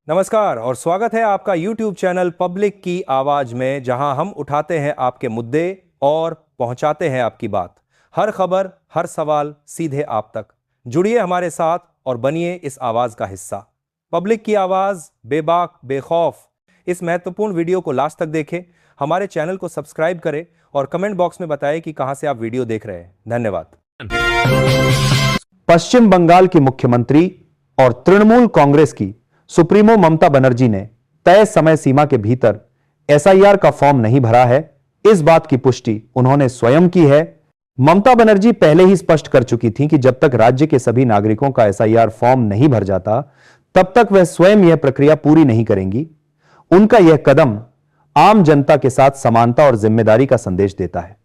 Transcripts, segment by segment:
नमस्कार और स्वागत है आपका YouTube चैनल पब्लिक की आवाज में, जहां हम उठाते हैं आपके मुद्दे और पहुंचाते हैं आपकी बात। हर खबर, हर सवाल सीधे आप तक। जुड़िए हमारे साथ और बनिए इस आवाज का हिस्सा। पब्लिक की आवाज, बेबाक बेखौफ। इस महत्वपूर्ण वीडियो को लास्ट तक देखें, हमारे चैनल को सब्सक्राइब करें और कमेंट बॉक्स में बताएं कि कहां से आप वीडियो देख रहे हैं। धन्यवाद। पश्चिम बंगाल की मुख्यमंत्री और तृणमूल कांग्रेस की सुप्रीमो ममता बनर्जी ने तय समय सीमा के भीतर एसआईआर का फॉर्म नहीं भरा है। इस बात की पुष्टि उन्होंने स्वयं की है। ममता बनर्जी पहले ही स्पष्ट कर चुकी थी कि जब तक राज्य के सभी नागरिकों का एसआईआर फॉर्म नहीं भर जाता, तब तक वह स्वयं यह प्रक्रिया पूरी नहीं करेंगी। उनका यह कदम आम जनता के साथ समानता और जिम्मेदारी का संदेश देता है।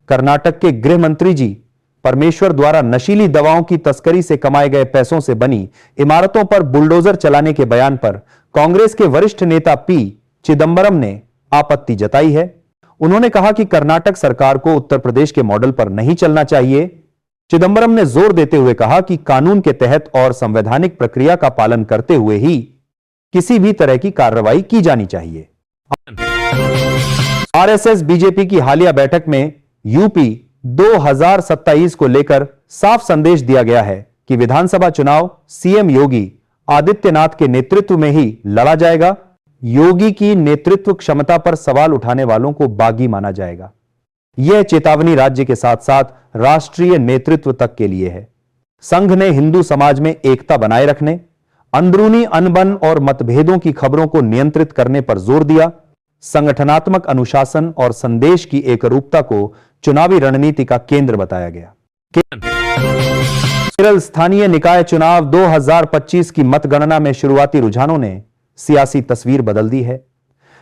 कर्नाटक के गृह मंत्री जी परमेश्वर द्वारा नशीली दवाओं की तस्करी से कमाए गए पैसों से बनी इमारतों पर बुलडोजर चलाने के बयान पर कांग्रेस के वरिष्ठ नेता पी चिदंबरम ने आपत्ति जताई है। उन्होंने कहा कि कर्नाटक सरकार को उत्तर प्रदेश के मॉडल पर नहीं चलना चाहिए। चिदंबरम ने जोर देते हुए कहा कि कानून के तहत और संवैधानिक प्रक्रिया का पालन करते हुए ही किसी भी तरह की कार्रवाई की जानी चाहिए। आरएसएस बीजेपी की हालिया बैठक में यूपी 2027 को लेकर साफ संदेश दिया गया है कि विधानसभा चुनाव सीएम योगी आदित्यनाथ के नेतृत्व में ही लड़ा जाएगा। योगी की नेतृत्व क्षमता पर सवाल उठाने वालों को बागी माना जाएगा। यह चेतावनी राज्य के साथ साथ राष्ट्रीय नेतृत्व तक के लिए है। संघ ने हिंदू समाज में एकता बनाए रखने, अंदरूनी अनबन और मतभेदों की खबरों को नियंत्रित करने पर जोर दिया। संगठनात्मक अनुशासन और संदेश की एकरूपता को चुनावी रणनीति का केंद्र बताया गया। केरल स्थानीय निकाय चुनाव 2025 की मतगणना में शुरुआती रुझानों ने सियासी तस्वीर बदल दी है।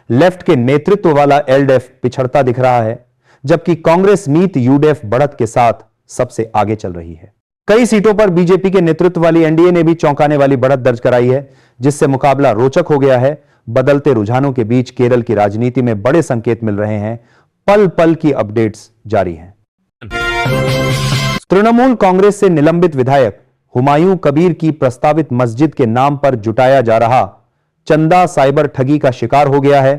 लेफ्ट के नेतृत्व वाला एलडीएफ पिछड़ता दिख रहा है, जबकि कांग्रेस मीत यूडीएफ बढ़त के साथ सबसे आगे चल रही है। कई सीटों पर बीजेपी के नेतृत्व वाली एनडीए ने भी चौंकाने वाली बढ़त दर्ज कराई है, जिससे मुकाबला रोचक हो गया है। बदलते रुझानों के बीच केरल की राजनीति में बड़े संकेत मिल रहे हैं। पल पल की अपडेट्स जारी हैं। तृणमूल कांग्रेस से निलंबित विधायक हुमायूं कबीर की प्रस्तावित मस्जिद के नाम पर जुटाया जा रहा चंदा साइबर ठगी का शिकार हो गया है।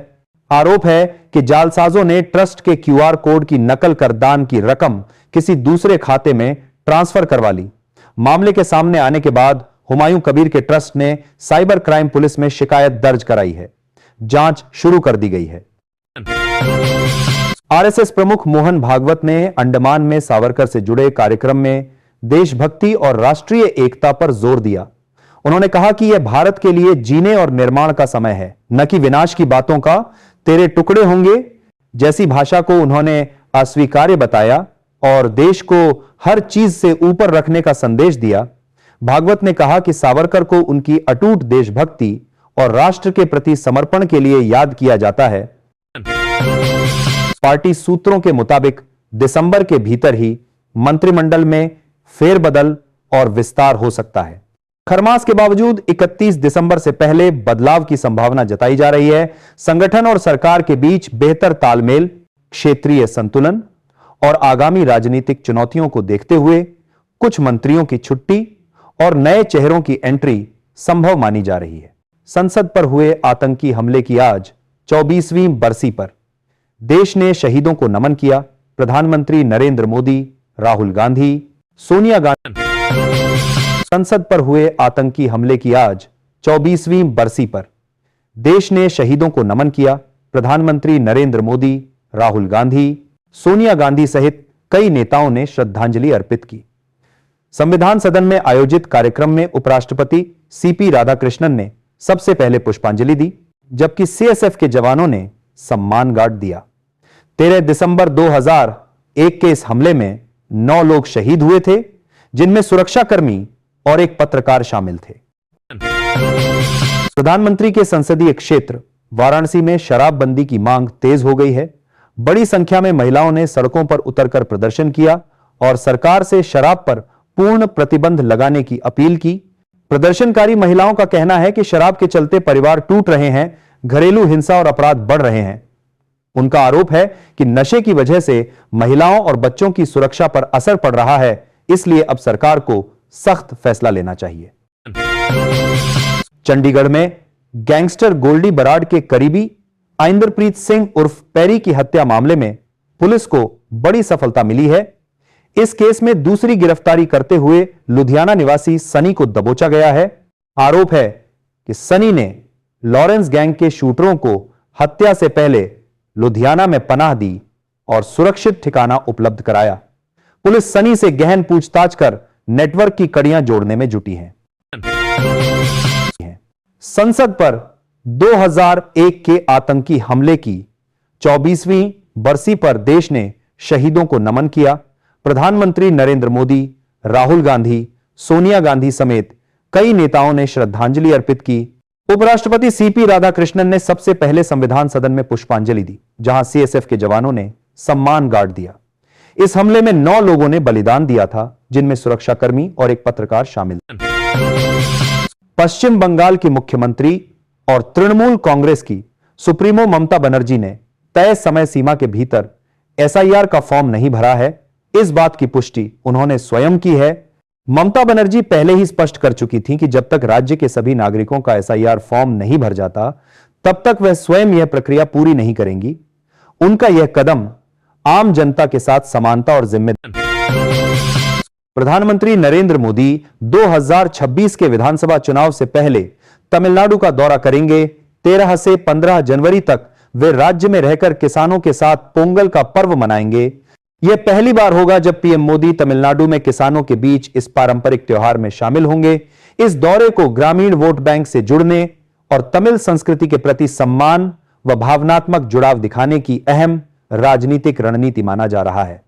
आरोप है कि जालसाजों ने ट्रस्ट के क्यूआर कोड की नकल कर दान की रकम किसी दूसरे खाते में ट्रांसफर करवा ली। मामले के सामने आने के बाद हुमायूं कबीर के ट्रस्ट ने साइबर क्राइम पुलिस में शिकायत दर्ज कराई है। जांच शुरू कर दी गई है। आरएसएस प्रमुख मोहन भागवत ने अंडमान में सावरकर से जुड़े कार्यक्रम में देशभक्ति और राष्ट्रीय एकता पर जोर दिया। उन्होंने कहा कि यह भारत के लिए जीने और निर्माण का समय है, न कि विनाश की बातों का। तेरे टुकड़े होंगे जैसी भाषा को उन्होंने अस्वीकार्य बताया और देश को हर चीज से ऊपर रखने का संदेश दिया। भागवत ने कहा कि सावरकर को उनकी अटूट देशभक्ति और राष्ट्र के प्रति समर्पण के लिए याद किया जाता है। पार्टी सूत्रों के मुताबिक दिसंबर के भीतर ही मंत्रिमंडल में फेरबदल और विस्तार हो सकता है। खरमास के बावजूद 31 दिसंबर से पहले बदलाव की संभावना जताई जा रही है। संगठन और सरकार के बीच बेहतर तालमेल, क्षेत्रीय संतुलन और आगामी राजनीतिक चुनौतियों को देखते हुए कुछ मंत्रियों की छुट्टी और नए चेहरों की एंट्री संभव मानी जा रही है। संसद पर हुए आतंकी हमले की आज 24वीं बरसी पर देश ने शहीदों को नमन किया। प्रधानमंत्री नरेंद्र मोदी, राहुल गांधी, सोनिया गांधी। संसद पर हुए आतंकी हमले की आज 24वीं बरसी पर देश ने शहीदों को नमन किया। प्रधानमंत्री नरेंद्र मोदी, राहुल गांधी, सोनिया गांधी सहित कई नेताओं ने श्रद्धांजलि अर्पित की। संविधान सदन में आयोजित कार्यक्रम में उपराष्ट्रपति सीपी राधाकृष्णन ने सबसे पहले पुष्पांजलि दी, जबकि सीएसएफ के जवानों ने सम्मान गार्ड दिया। 13 दिसंबर 2001 के इस हमले में 9 लोग शहीद हुए थे, जिनमें सुरक्षाकर्मी और एक पत्रकार शामिल थे। प्रधानमंत्री के संसदीय क्षेत्र वाराणसी में शराबबंदी की मांग तेज हो गई है। बड़ी संख्या में महिलाओं ने सड़कों पर उतरकर प्रदर्शन किया और सरकार से शराब पर पूर्ण प्रतिबंध लगाने की अपील की। प्रदर्शनकारी महिलाओं का कहना है कि शराब के चलते परिवार टूट रहे हैं, घरेलू हिंसा और अपराध बढ़ रहे हैं। उनका आरोप है कि नशे की वजह से महिलाओं और बच्चों की सुरक्षा पर असर पड़ रहा है, इसलिए अब सरकार को सख्त फैसला लेना चाहिए। चंडीगढ़ में गैंगस्टर गोल्डी बराड़ के करीबी आइंदरप्रीत सिंह उर्फ पैरी की हत्या मामले में पुलिस को बड़ी सफलता मिली है। इस केस में दूसरी गिरफ्तारी करते हुए लुधियाना निवासी सनी को दबोचा गया है। आरोप है कि सनी ने लॉरेंस गैंग के शूटरों को हत्या से पहले लुधियाना में पनाह दी और सुरक्षित ठिकाना उपलब्ध कराया। पुलिस सनी से गहन पूछताछ कर नेटवर्क की कड़ियां जोड़ने में जुटी है। संसद पर 2001 के आतंकी हमले की 24वीं बरसी पर देश ने शहीदों को नमन किया। प्रधानमंत्री नरेंद्र मोदी, राहुल गांधी, सोनिया गांधी समेत कई नेताओं ने श्रद्धांजलि अर्पित की। उपराष्ट्रपति सीपी राधाकृष्णन ने सबसे पहले संविधान सदन में पुष्पांजलि दी, जहां सीएसएफ के जवानों ने सम्मान गार्ड दिया। इस हमले में 9 लोगों ने बलिदान दिया था, जिनमें सुरक्षाकर्मी और एक पत्रकार शामिल थे। पश्चिम बंगाल की मुख्यमंत्री और तृणमूल कांग्रेस की सुप्रीमो ममता बनर्जी ने तय समय सीमा के भीतर एसआईआर का फॉर्म नहीं भरा है। इस बात की पुष्टि उन्होंने स्वयं की है। ममता बनर्जी पहले ही स्पष्ट कर चुकी थी कि जब तक राज्य के सभी नागरिकों का एसआईआर फॉर्म नहीं भर जाता, तब तक वह स्वयं यह प्रक्रिया पूरी नहीं करेंगी। उनका यह कदम आम जनता के साथ समानता और जिम्मेदारी। प्रधानमंत्री नरेंद्र मोदी 2026 के विधानसभा चुनाव से पहले तमिलनाडु का दौरा करेंगे। 13 से 15 जनवरी तक वे राज्य में रहकर किसानों के साथ पोंगल का पर्व मनाएंगे। यह पहली बार होगा जब पीएम मोदी तमिलनाडु में किसानों के बीच इस पारंपरिक त्योहार में शामिल होंगे। इस दौरे को ग्रामीण वोट बैंक से जुड़ने और तमिल संस्कृति के प्रति सम्मान व भावनात्मक जुड़ाव दिखाने की अहम राजनीतिक रणनीति माना जा रहा है।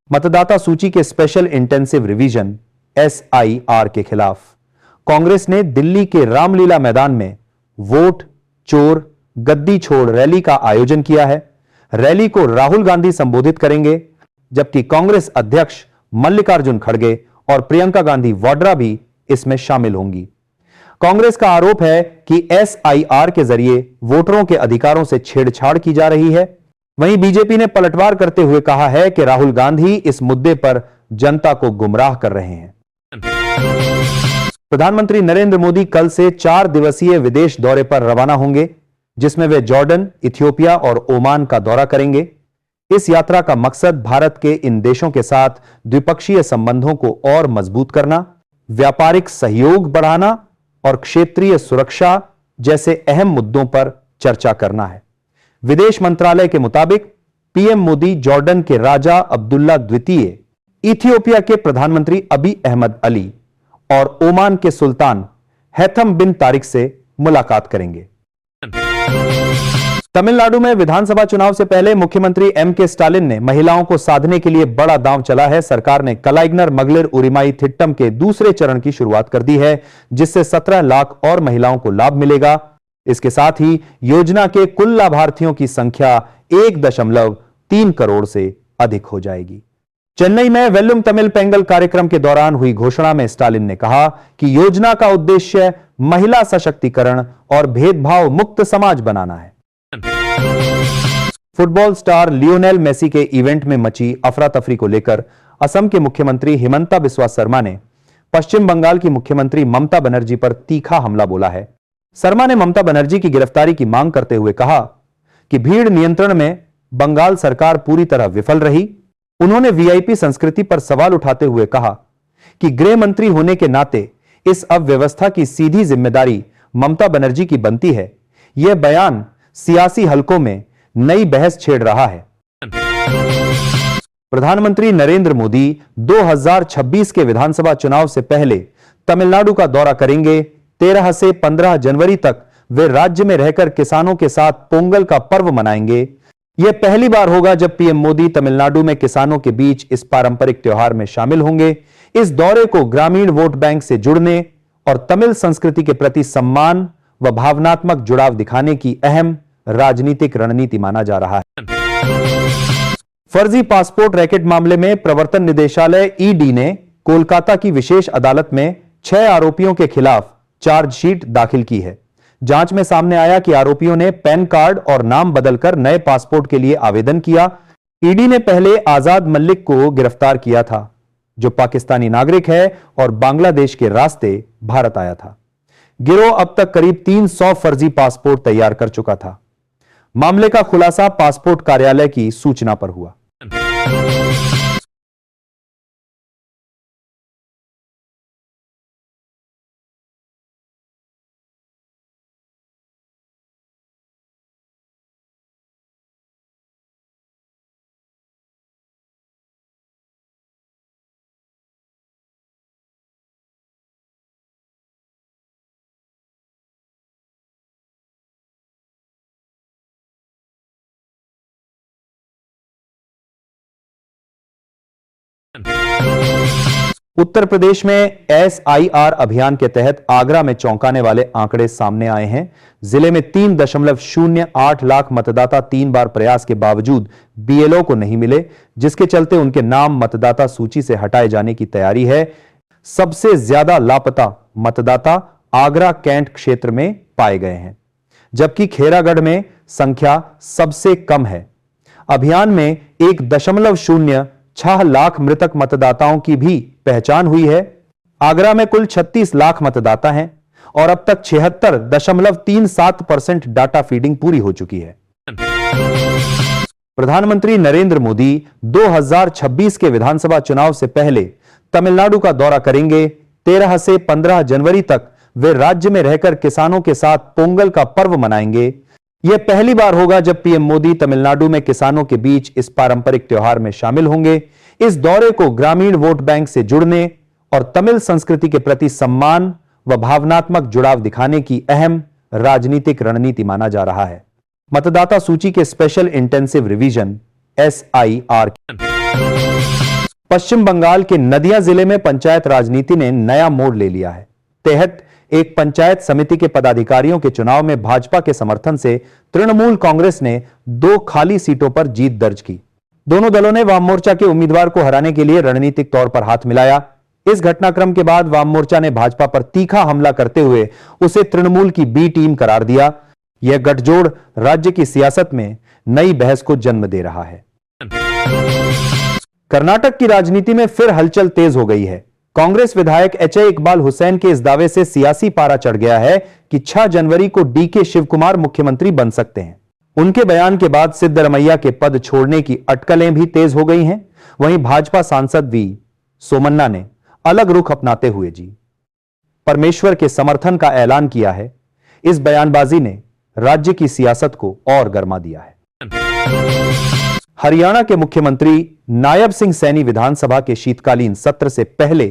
मतदाता सूची के स्पेशल इंटेंसिव रिवीजन SIR के खिलाफ कांग्रेस ने दिल्ली के रामलीला मैदान में वोट चोर गद्दी छोड़ रैली का आयोजन किया है। रैली को राहुल गांधी संबोधित करेंगे, जबकि कांग्रेस अध्यक्ष मल्लिकार्जुन खड़गे और प्रियंका गांधी वाड्रा भी इसमें शामिल होंगी। कांग्रेस का आरोप है कि SIR के जरिए वोटरों के अधिकारों से छेड़छाड़ की जा रही है। वहीं बीजेपी ने पलटवार करते हुए कहा है कि राहुल गांधी इस मुद्दे पर जनता को गुमराह कर रहे हैं। प्रधानमंत्री नरेंद्र मोदी कल से 4 दिवसीय विदेश दौरे पर रवाना होंगे, जिसमें वे जॉर्डन, इथियोपिया और ओमान का दौरा करेंगे। इस यात्रा का मकसद भारत के इन देशों के साथ द्विपक्षीय संबंधों को और मजबूत करना, व्यापारिक सहयोग बढ़ाना और क्षेत्रीय सुरक्षा जैसे अहम मुद्दों पर चर्चा करना है। विदेश मंत्रालय के मुताबिक पीएम मोदी जॉर्डन के राजा अब्दुल्ला द्वितीय, इथियोपिया के प्रधानमंत्री अबी अहमद अली और ओमान के सुल्तान हैथम बिन तारिक से मुलाकात करेंगे। तमिलनाडु में विधानसभा चुनाव से पहले मुख्यमंत्री M.K. स्टालिन ने महिलाओं को साधने के लिए बड़ा दांव चला है। सरकार ने कलाइग्नर मगलिर उरिमाई थिट्टम के दूसरे चरण की शुरुआत कर दी है, जिससे 17 लाख और महिलाओं को लाभ मिलेगा। इसके साथ ही योजना के कुल लाभार्थियों की संख्या 1.3 करोड़ से अधिक हो जाएगी। चेन्नई में वेल्लुम तमिल पेंगल कार्यक्रम के दौरान हुई घोषणा में स्टालिन ने कहा कि योजना का उद्देश्य महिला सशक्तिकरण और भेदभाव मुक्त समाज बनाना है। फुटबॉल स्टार लियोनेल मेसी के इवेंट में मची अफरा तफरी को लेकर असम के मुख्यमंत्री हिमंता बिस्वा शर्मा ने पश्चिम बंगाल की मुख्यमंत्री ममता बनर्जी पर तीखा हमला बोला है। शर्मा ने ममता बनर्जी की गिरफ्तारी की मांग करते हुए कहा कि भीड़ नियंत्रण में बंगाल सरकार पूरी तरह विफल रही। उन्होंने वीआईपी संस्कृति पर सवाल उठाते हुए कहा कि गृह मंत्री होने के नाते इस अव्यवस्था की सीधी जिम्मेदारी ममता बनर्जी की बनती है। यह बयान सियासी हलकों में नई बहस छेड़ रहा है। प्रधानमंत्री नरेंद्र मोदी 2026 के विधानसभा चुनाव से पहले तमिलनाडु का दौरा करेंगे। 13 से 15 जनवरी तक वे राज्य में रहकर किसानों के साथ पोंगल का पर्व मनाएंगे। यह पहली बार होगा जब पीएम मोदी तमिलनाडु में किसानों के बीच इस पारंपरिक त्योहार में शामिल होंगे। इस दौरे को ग्रामीण वोट बैंक से जुड़ने और तमिल संस्कृति के प्रति सम्मान व भावनात्मक जुड़ाव दिखाने की अहम राजनीतिक रणनीति माना जा रहा है। फर्जी पासपोर्ट रैकेट मामले में प्रवर्तन निदेशालय ईडी ने कोलकाता की विशेष अदालत में 6 आरोपियों के खिलाफ चार्जशीट दाखिल की है। जांच में सामने आया कि आरोपियों ने पैन कार्ड और नाम बदलकर नए पासपोर्ट के लिए आवेदन किया। ईडी ने पहले आजाद मलिक को गिरफ्तार किया था, जो पाकिस्तानी नागरिक है और बांग्लादेश के रास्ते भारत आया था। गिरोह अब तक करीब 300 फर्जी पासपोर्ट तैयार कर चुका था। मामले का खुलासा पासपोर्ट कार्यालय की सूचना पर हुआ। उत्तर प्रदेश में SIR अभियान के तहत आगरा में चौंकाने वाले आंकड़े सामने आए हैं। जिले में 3.08 लाख मतदाता 3 बार प्रयास के बावजूद BLO को नहीं मिले, जिसके चलते उनके नाम मतदाता सूची से हटाए जाने की तैयारी है। सबसे ज्यादा लापता मतदाता आगरा कैंट क्षेत्र में पाए गए हैं, जबकि खेरागढ़ में संख्या सबसे कम है। अभियान में 1.06 लाख मृतक मतदाताओं की भी पहचान हुई है। आगरा में कुल 36 लाख मतदाता हैं और अब तक 76.37% डाटा फीडिंग पूरी हो चुकी है। प्रधानमंत्री नरेंद्र मोदी 2026 के विधानसभा चुनाव से पहले तमिलनाडु का दौरा करेंगे। 13 से 15 जनवरी तक वे राज्य में रहकर किसानों के साथ पोंगल का पर्व मनाएंगे। यह पहली बार होगा जब पीएम मोदी तमिलनाडु में किसानों के बीच इस पारंपरिक त्योहार में शामिल होंगे। इस दौरे को ग्रामीण वोट बैंक से जुड़ने और तमिल संस्कृति के प्रति सम्मान व भावनात्मक जुड़ाव दिखाने की अहम राजनीतिक रणनीति माना जा रहा है। मतदाता सूची के स्पेशल इंटेंसिव रिवीजन SIR। पश्चिम बंगाल के नदिया जिले में पंचायत राजनीति ने नया मोड़ ले लिया है। तहत एक पंचायत समिति के पदाधिकारियों के चुनाव में भाजपा के समर्थन से तृणमूल कांग्रेस ने 2 खाली सीटों पर जीत दर्ज की। दोनों दलों ने वाम मोर्चा के उम्मीदवार को हराने के लिए रणनीतिक तौर पर हाथ मिलाया। इस घटनाक्रम के बाद वाम मोर्चा ने भाजपा पर तीखा हमला करते हुए उसे तृणमूल की B टीम करार दिया। यह गठजोड़ राज्य की सियासत में नई बहस को जन्म दे रहा है। कर्नाटक की राजनीति में फिर हलचल तेज हो गई है। कांग्रेस विधायक HA इकबाल हुसैन के इस दावे से सियासी पारा चढ़ गया है कि 6 जनवरी को DK शिवकुमार मुख्यमंत्री बन सकते हैं। उनके बयान के बाद सिद्धरमैया के पद छोड़ने की अटकलें भी तेज हो गई हैं। वहीं भाजपा सांसद V सोमन्ना ने अलग रुख अपनाते हुए जी परमेश्वर के समर्थन का ऐलान किया है। इस बयानबाजी ने राज्य की सियासत को और गर्मा दिया है। हरियाणा के मुख्यमंत्री नायब सिंह सैनी विधानसभा के शीतकालीन सत्र से पहले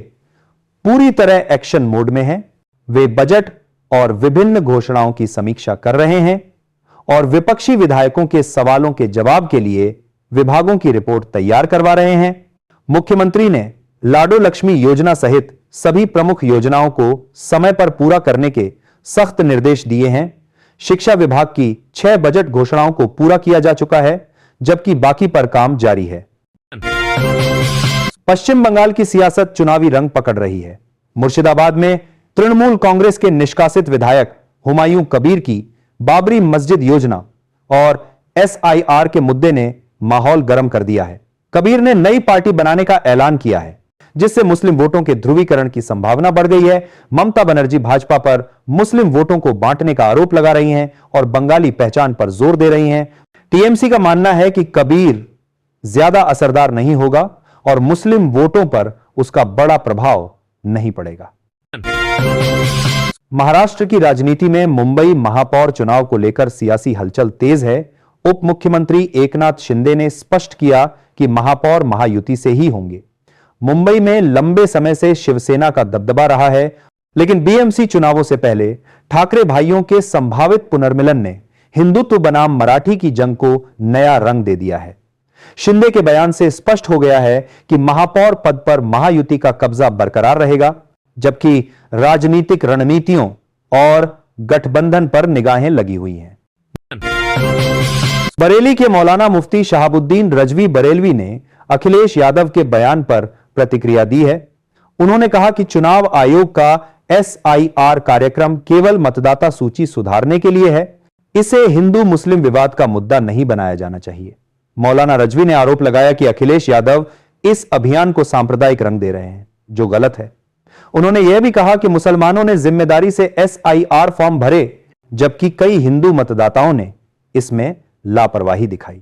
पूरी तरह एक्शन मोड में हैं। वे बजट और विभिन्न घोषणाओं की समीक्षा कर रहे हैं और विपक्षी विधायकों के सवालों के जवाब के लिए विभागों की रिपोर्ट तैयार करवा रहे हैं। मुख्यमंत्री ने लाडो लक्ष्मी योजना सहित सभी प्रमुख योजनाओं को समय पर पूरा करने के सख्त निर्देश दिए हैं। शिक्षा विभाग की 6 बजट घोषणाओं को पूरा किया जा चुका है, जबकि बाकी पर काम जारी है। पश्चिम बंगाल की सियासत चुनावी रंग पकड़ रही है। मुर्शिदाबाद में तृणमूल कांग्रेस के निष्कासित विधायक हुमायूं कबीर की बाबरी मस्जिद योजना और SIR के मुद्दे ने माहौल गर्म कर दिया है। कबीर ने नई पार्टी बनाने का ऐलान किया है, जिससे मुस्लिम वोटों के ध्रुवीकरण की संभावना बढ़ गई है। ममता बनर्जी भाजपा पर मुस्लिम वोटों को बांटने का आरोप लगा रही हैं और बंगाली पहचान पर जोर दे रही हैं। TMC का मानना है कि कबीर ज्यादा असरदार नहीं होगा और मुस्लिम वोटों पर उसका बड़ा प्रभाव नहीं पड़ेगा। महाराष्ट्र की राजनीति में मुंबई महापौर चुनाव को लेकर सियासी हलचल तेज है। उप मुख्यमंत्री एकनाथ शिंदे ने स्पष्ट किया कि महापौर महायुति से ही होंगे। मुंबई में लंबे समय से शिवसेना का दबदबा रहा है, लेकिन BMC चुनावों से पहले ठाकरे भाइयों के संभावित पुनर्मिलन ने हिंदुत्व बनाम मराठी की जंग को नया रंग दे दिया है। शिंदे के बयान से स्पष्ट हो गया है कि महापौर पद पर महायुति का कब्जा बरकरार रहेगा, जबकि राजनीतिक रणनीतियों और गठबंधन पर निगाहें लगी हुई हैं। बरेली के मौलाना मुफ्ती शहाबुद्दीन रजवी बरेलवी ने अखिलेश यादव के बयान पर प्रतिक्रिया दी है। उन्होंने कहा कि चुनाव आयोग का SIR कार्यक्रम केवल मतदाता सूची सुधारने के लिए है। इसे हिंदू मुस्लिम विवाद का मुद्दा नहीं बनाया जाना चाहिए। मौलाना रजवी ने आरोप लगाया कि अखिलेश यादव इस अभियान को सांप्रदायिक रंग दे रहे हैं, जो गलत है। उन्होंने यह भी कहा कि मुसलमानों ने जिम्मेदारी से SIR फॉर्म भरे, जबकि कई हिंदू मतदाताओं ने इसमें लापरवाही दिखाई।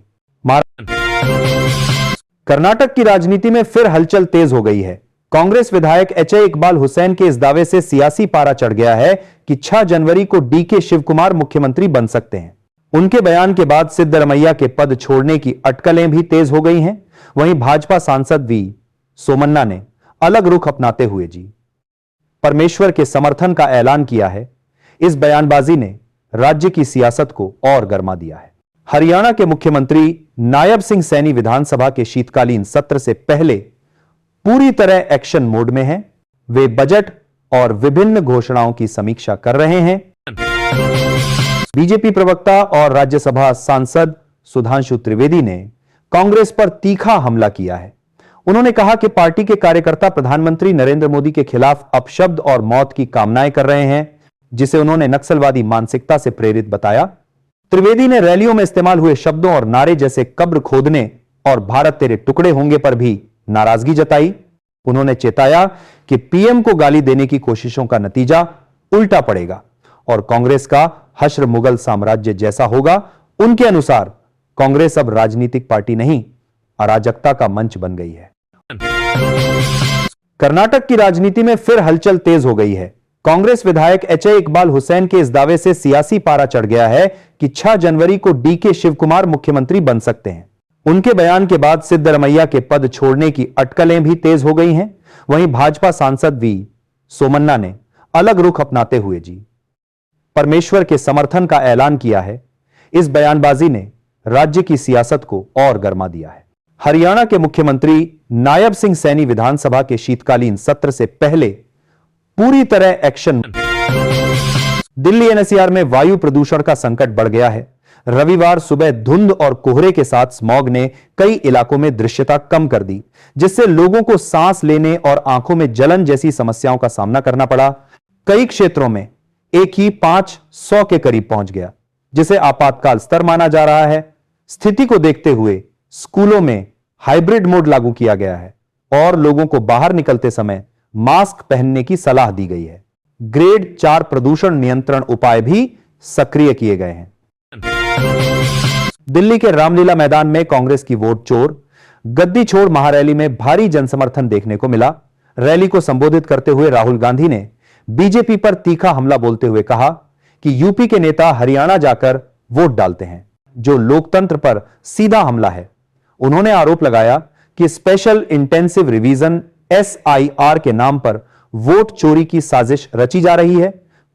कर्नाटक की राजनीति में फिर हलचल तेज हो गई है। कांग्रेस विधायक HI इकबाल हुसैन के इस दावे से सियासी पारा चढ़ गया है कि 6 जनवरी को DK शिवकुमार मुख्यमंत्री बन सकते हैं। उनके बयान के बाद सिद्धरमैया के पद छोड़ने की अटकलें भी तेज हो गई हैं। वहीं भाजपा सांसद वी सोमन्ना ने अलग रुख अपनाते हुए जी परमेश्वर के समर्थन का ऐलान किया है। इस बयानबाजी ने राज्य की सियासत को और गर्मा दिया है। हरियाणा के मुख्यमंत्री नायब सिंह सैनी विधानसभा के शीतकालीन सत्र से पहले पूरी तरह एक्शन मोड में हैं। वे बजट और विभिन्न घोषणाओं की समीक्षा कर रहे हैं। बीजेपी प्रवक्ता और राज्यसभा सांसद सुधांशु त्रिवेदी ने कांग्रेस पर तीखा हमला किया है। उन्होंने कहा कि पार्टी के कार्यकर्ता प्रधानमंत्री नरेंद्र मोदी के खिलाफ अपशब्द और मौत की कामनाएं कर रहे हैं, जिसे उन्होंने नक्सलवादी मानसिकता से प्रेरित बताया। त्रिवेदी ने रैलियों में इस्तेमाल हुए शब्दों और नारे जैसे कब्र खोदने और भारत तेरे टुकड़े होंगे पर भी नाराजगी जताई। उन्होंने चेताया कि पीएम को गाली देने की कोशिशों का नतीजा उल्टा पड़ेगा और कांग्रेस का हश्र मुगल साम्राज्य जैसा होगा। उनके अनुसार कांग्रेस अब राजनीतिक पार्टी नहीं, अराजकता का मंच बन गई है। कर्नाटक की राजनीति में फिर हलचल तेज हो गई है। कांग्रेस विधायक HI इकबाल हुसैन के इस दावे से सियासी पारा चढ़ गया है कि 6 जनवरी को DK शिवकुमार मुख्यमंत्री बन सकते हैं। उनके बयान के बाद सिद्धरमैया के पद छोड़ने की अटकलें भी तेज हो गई हैं। वहीं भाजपा सांसद वी सोमन्ना ने अलग रुख अपनाते हुए जी परमेश्वर के समर्थन का ऐलान किया है। इस बयानबाजी ने राज्य की सियासत को और गर्मा दिया है। हरियाणा के मुख्यमंत्री नायब सिंह सैनी विधानसभा के शीतकालीन सत्र से पहले पूरी तरह एक्शन। दिल्ली NCR में वायु प्रदूषण का संकट बढ़ गया है। रविवार सुबह धुंध और कोहरे के साथ स्मॉग ने कई इलाकों में दृश्यता कम कर दी, जिससे लोगों को सांस लेने और आंखों में जलन जैसी समस्याओं का सामना करना पड़ा। कई क्षेत्रों में एक ही 500 के करीब पहुंच गया, जिसे आपातकाल स्तर माना जा रहा है। स्थिति को देखते हुए स्कूलों में हाइब्रिड मोड लागू किया गया है और लोगों को बाहर निकलते समय मास्क पहनने की सलाह दी गई है। ग्रेड 4 प्रदूषण नियंत्रण उपाय भी सक्रिय किए गए हैं। दिल्ली के रामलीला मैदान में कांग्रेस की वोट चोर गद्दी छोड़ महारैली में भारी जनसमर्थन देखने को मिला। रैली को संबोधित करते हुए राहुल गांधी ने बीजेपी पर तीखा हमला बोलते हुए कहा कि यूपी के नेता हरियाणा जाकर वोट डालते हैं, जो लोकतंत्र पर सीधा हमला है। उन्होंने आरोप लगाया कि स्पेशल इंटेंसिव रिवीजन SIR के नाम पर वोट चोरी की साजिश रची जा रही है।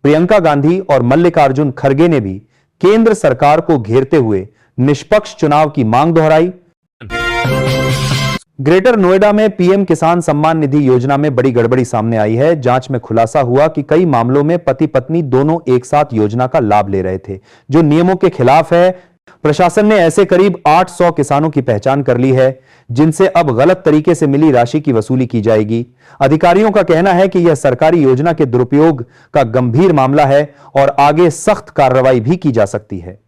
प्रियंका गांधी और मल्लिकार्जुन खड़गे ने भी केंद्र सरकार को घेरते हुए निष्पक्ष चुनाव की मांग दोहराई। ग्रेटर नोएडा में पीएम किसान सम्मान निधि योजना में बड़ी गड़बड़ी सामने आई है। जांच में खुलासा हुआ कि कई मामलों में पति पत्नी दोनों एक साथ योजना का लाभ ले रहे थे, जो नियमों के खिलाफ है। प्रशासन ने ऐसे करीब 800 किसानों की पहचान कर ली है, जिनसे अब गलत तरीके से मिली राशि की वसूली की जाएगी। अधिकारियों का कहना है कि यह सरकारी योजना के दुरुपयोग का गंभीर मामला है और आगे सख्त कार्रवाई भी की जा सकती है।